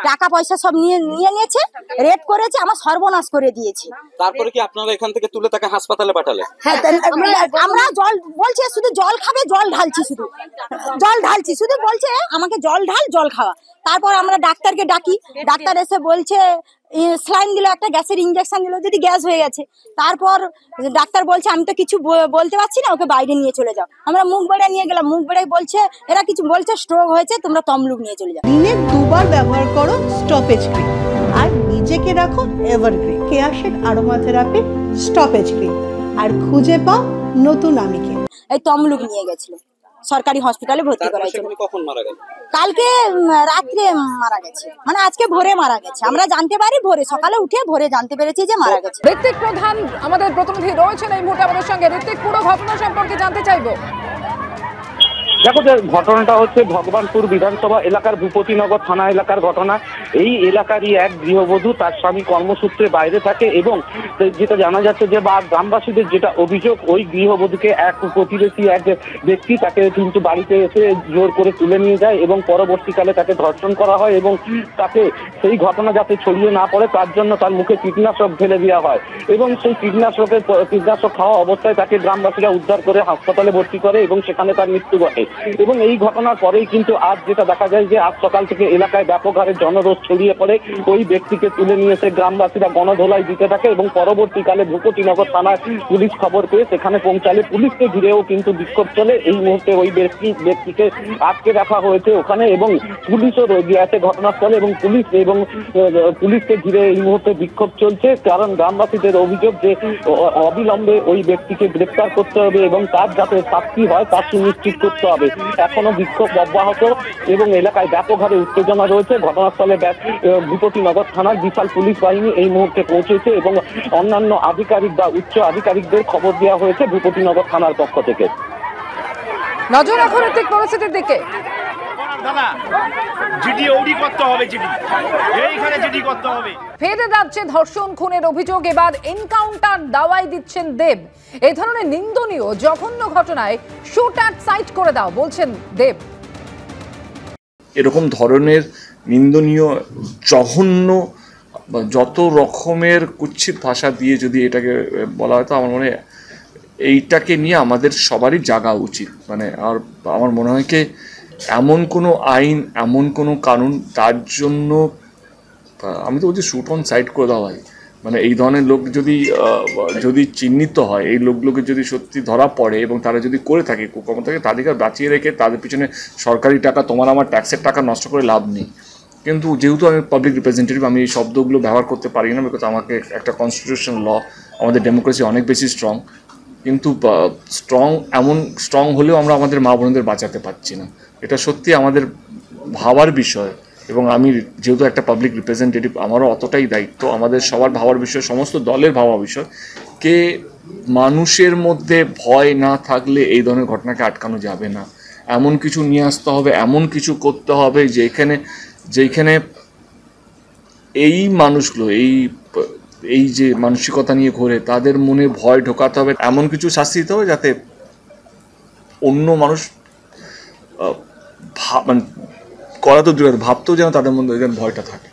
টাকা পয়সা সব নিয়েছে, রেপ করেছে, আমার সর্বনাশ করে দিয়েছে। তারপরে কি আপনারা এখান থেকে তুলে তাকে হাসপাতালে পাঠালেন? হ্যাঁ, আমরা জল বলছে, শুধু জল খাবে, জল ঢালছি, শুধু বলছে আমাকে জল ঢাল, জল খাওয়া। তারপর আমরা ডাক্তারকে ডাকি, ডাক্তার এসে বলছে স্লাইন দিল, একটা গ্যাসের ইঞ্জেকশন দিল, যদি গ্যাস হয়ে গেছে। তারপর ডাক্তার বলছে আমি তো কিছু বলতে পারছি না, ওকে বাইরে নিয়ে চলে যাও। আমরা মুখ বেড়ে নিয়ে গেলাম, মুখ বেড়ে বলছে এরা কিছু বলছে, স্ট্রোক হয়েছে, তোমরা তমলুক নিয়ে চলে যাও। দিনে 2 বার ব্যবহার করো স্টপেজ ক্রিম, আর নিজেকে রাখো evergreen Keya Seth aromatherapy stop age cream, আর খুঁজে পাও নতুন আমিকে। এই তমলুক নিয়ে গেছিল, সরকারি হসপিটালে ভর্তি করা হয়েছিল। কখন মারা গেল? কালকে রাত্রে মারা গেছে, মানে আজকে ভোরে মারা গেছে। আমরা জানতে পারি ভোরে, সকালে উঠে ভোরে জানতে পেরেছি যে মারা গেছে। ঋত্বিক প্রধান আমাদের প্রতিনিধি রয়েছেন এই মুহূর্তে আমাদের সঙ্গে। ঋত্বিক, পুরো ঘটনা সম্পর্কে জানতে চাইবো। দেখো, যে ঘটনাটা হচ্ছে ভগবানপুর বিধানসভা এলাকার ভূপতিনগর থানা এলাকার ঘটনা। এই এলাকারই এক গৃহবধূ, তার স্বামী কর্মসূত্রে বাইরে থাকে এবং যেটা জানা যাচ্ছে যে বা গ্রামবাসীদের যেটা অভিযোগ, ওই গৃহবধূকে এক প্রতিবেশী এক ব্যক্তি তাকে কিন্তু বাড়িতে এসে জোর করে তুলে নিয়ে যায় এবং পরবর্তীকালে তাকে ধর্ষণ করা হয় এবং তাকে সেই ঘটনা যাতে ছড়িয়ে না পড়ে তার জন্য তার মুখে কীটনাশক ঢেলে দেওয়া হয় এবং সেই কীটনাশক খাওয়া অবস্থায় তাকে গ্রামবাসীরা উদ্ধার করে হাসপাতালে ভর্তি করে এবং সেখানে তার মৃত্যু ঘটে। এবং এই ঘটনার পরেই কিন্তু আজ যেটা দেখা যায় যে আজ সকাল থেকে এলাকায় ব্যাপক হারে জনরোষ ছড়িয়ে পড়ে। ওই ব্যক্তিকে তুলে নিয়ে এসে গ্রামবাসীরা গণধোলাই দিতে থাকে এবং পরবর্তীকালে ভূপতিনগর থানায় পুলিশ খবর পেয়ে সেখানে পৌঁছালে পুলিশকে ঘিরেও কিন্তু বিক্ষোভ চলে। এই মুহূর্তে ওই ব্যক্তিকে আটকে রাখা হয়েছে ওখানে এবং পুলিশও গিয়েছে ঘটনাস্থলে এবং পুলিশকে ঘিরে এই মুহূর্তে বিক্ষোভ চলছে। কারণ গ্রামবাসীদের অভিযোগ যে অবিলম্বে ওই ব্যক্তিকে গ্রেপ্তার করতে হবে এবং তার যাতে শাস্তি হয় তা সুনিশ্চিত করতে হবে। এখনো বিক্ষোভ অব্যাহত এবং এলাকায় ব্যাপক হারে উত্তেজনা রয়েছে। ঘটনাস্থলে ভূপতিনগর থানার বিশাল পুলিশ বাহিনী এই মুহূর্তে পৌঁছেছে এবং অন্যান্য আধিকারিক বা উচ্চ আধিকারিকদের খবর দেওয়া হয়েছে ভূপতিনগর থানার পক্ষ থেকে। নজর রাখুন ঋত্বিক পরিস্থিতির দিকে। ফের রাজ্যে ধর্ষণ খুনের অভিযোগ, এবার এনকাউন্টার দাওয়াই দিচ্ছেন দেব। এই ধরনের নিন্দনীয় জঘন্য ঘটনায় শুট অ্যাট সাইট করে দাও বলছেন দেব। এরকম ধরনের নিন্দনীয়, জঘন্য, যত রকমের কুৎসিত ভাষা দিয়ে যদি এটাকে বলা হয় তো আমার মনে হয় এইটাকে নিয়ে আমাদের সবারই জাগা উচিত। মানে আর আমার মনে হয় কি এমন কোনো আইন, এমন কোনো কানুন, তার জন্য আমি তো বলছি শুট অন সাইট করে দেওয়া হয়। মানে এই ধরনের লোক যদি চিহ্নিত হয়, এই লোকগুলোকে যদি সত্যি ধরা পড়ে এবং তারা যদি করে থাকে কুকর্ম থাকে, তাদেরকে বাঁচিয়ে রেখে তাদের পিছনে সরকারি টাকা, তোমার আমার ট্যাক্সের টাকা নষ্ট করে লাভ নেই। কিন্তু যেহেতু আমি পাবলিক রিপ্রেজেন্টেটিভ, আমি এই শব্দগুলো ব্যবহার করতে পারি না, বিকজ আমাকে একটা কনস্টিটিউশন ল, আমাদের ডেমোক্রেসি অনেক বেশি স্ট্রং। কিন্তু এমন স্ট্রং হলেও আমরা আমাদের মা বোনদের বাঁচাতে পারছি না। এটা সত্যি আমাদের ভাবার বিষয় এবং আমি যেহেতু একটা পাবলিক রিপ্রেজেন্টেটিভ, আমারও অতটাই দায়িত্ব। আমাদের সবার ভাবার বিষয়, সমস্ত দলের ভাবা বিষয়, কে মানুষের মধ্যে ভয় না থাকলে এই ধরনের ঘটনাকে আটকানো যাবে না। এমন কিছু নিয়ে আসতে হবে, এমন কিছু করতে হবে যেখানে এই মানুষগুলো এই যে মানসিকতা নিয়ে ঘোরে তাদের মনে ভয় ঢোকাতে হবে, এমন কিছু শাস্তি দিতে হবে যাতে অন্য মানুষ করা তো দূরের, ভাবতেও যেন তাদের মধ্যে ভয়টা থাকে।